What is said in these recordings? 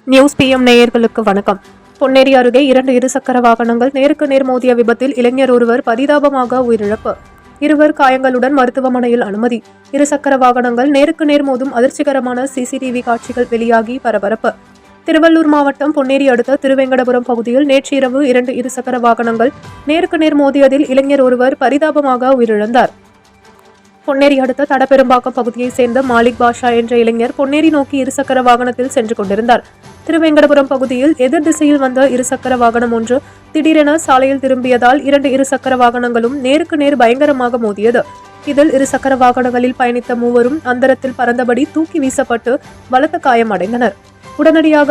News PM நேயர்களுக்கு வணக்கம். பொன்னேரி அருகே 2 இருசக்கர வாகனங்கள் நேருக்கு நேர் மோதிய விபத்தில் இளைஞர் ஒருவர் பரிதாபமாக உயிரிழப்பு. 2 காயங்களுடன் மருத்துவமனையில் அனுமதி. இருசக்கர வாகனங்கள் நேருக்கு நேர் மோதும் அதிர்ச்சிகரமான சிசிடிவி காட்சிகள் வெளியாகி பரபரப்பு. திருவள்ளூர் மாவட்டம் பொன்னேரி அடுத்த திருவேங்கடபுரம் பகுதியில் நேற்று இரவு 2 இருசக்கர வாகனங்கள் நேருக்கு நேர் மோதியதில் இளைஞர் ஒருவர் பரிதாபமாக உயிரிழந்தார். பொன்னேரி அடுத்த தடப்பெரும்பாக்கம் பகுதியைச் சேர்ந்த மாலிக் பாஷா என்ற இளைஞர் பொன்னேரி நோக்கி இருசக்கர வாகனத்தில் சென்று கொண்டிருந்தார். திருவேங்கடபுரம் பகுதியில் எதிர் திசையில் வந்த இருசக்கர வாகனம் ஒன்று திடீரென சாலையில் திரும்பியதால் 2 இருசக்கர வாகனங்களும் நேருக்கு நேர் பயங்கரமாக மோதியது. இதில் இருசக்கர வாகனங்களில் பயணித்த மூவரும் அந்தரத்தில் பறந்தபடி தூக்கி வீசப்பட்டு பலத்த காயமடைந்தனர். உடனடியாக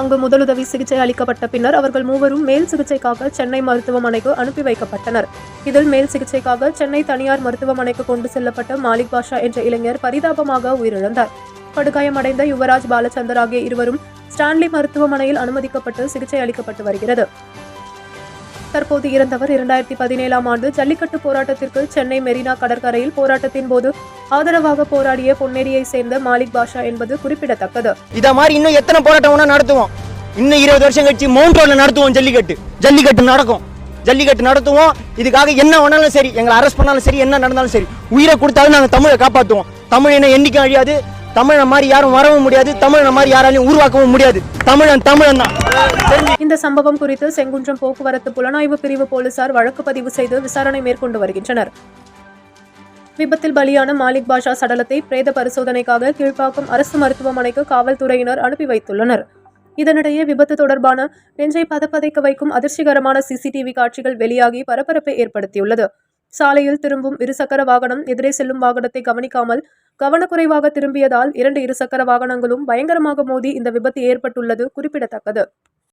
அங்கு முதலுதவி சிகிச்சை அளிக்கப்பட்ட பின்னர் அவர்கள் மூவரும் மேல் சிகிச்சைக்காக சென்னை மருத்துவமனைக்கு அனுப்பி வைக்கப்பட்டனர். இதில் மேல் சிகிச்சைக்காக சென்னை தனியார் மருத்துவமனைக்கு கொண்டு செல்லப்பட்ட மாலிக் பாஷா என்ற இளைஞர் பரிதாபமாக உயிரிழந்தார். படுகாயமடைந்த யுவராஜ் பாலச்சந்தர் ஆகிய இருவரும் ஸ்டான்லி மருத்துவமனையில் அனுமதிக்கப்பட்டு சிகிச்சை அளிக்கப்பட்டு வருகிறது. தற்போது இறந்தவர் 2017ஆம் ஆண்டு ஜல்லிக்கட்டு போராட்டத்திற்கு சென்னை மெரினா கடற்கரையில் போராட்டத்தின் போது ஆதரவாக போராடிய பொன்னேரியை சேர்ந்த மாலிக் பாஷா என்பது குறிப்பிடத்தக்கது. இத மாதிரி இன்னும் எத்தனை போராட்டம் நடத்துவோம். இன்னும் 20 வருஷம் கழிச்சு மவுண்ட் ரோட்ல நடத்துவோம். ஜல்லிக்கட்டு நடக்கும். ஜல்லிக்கட்டு நடத்துவோம். இதுக்காக என்ன வேணாலும் சரி, எங்களை அரெஸ்ட் பண்ணாலும் சரி, என்ன நடந்தாலும் சரி, உயிரை கொடுத்தாலும் நாங்கள் தமிழை காப்பாற்றுவோம். தமிழ் என்ன என்னைக்கும் அழியாது. தமிழை மாதிரி யாரும் வரவும் முடியாது. தமிழை மாதிரி யாராலையும் உருவாக்கவும் முடியாது. தமிழன் தான். இந்த சம்பவம் குறித்து செங்குன்றம் போக்குவரத்து புலனாய்வு பிரிவு போலீசார் வழக்கு பதிவு செய்து விசாரணை மேற்கொண்டு வருகின்றனர். விபத்தில் பலியான மாலிக் பாஷா சடலத்தை பிரேத பரிசோதனைக்காக கீழ்ப்பாக்கம் அரசு மருத்துவமனைக்கு காவல்துறையினர் அனுப்பி வைத்துள்ளனர். இதனிடையே விபத்து தொடர்பான நெஞ்சை பதப்பதைக்க வைக்கும் அதிர்ச்சிகரமான சிசிடிவி காட்சிகள் வெளியாகி பரபரப்பை ஏற்படுத்தியுள்ளது. சாலையில் திரும்பும் இருசக்கர வாகனம் எதிரே செல்லும் வாகனத்தை கவனிக்காமல் கவனக்குறைவாக திரும்பியதால் 2 இருசக்கர வாகனங்களும் பயங்கரமாக மோதி இந்த விபத்து ஏற்பட்டுள்ளது குறிப்பிடத்தக்கது.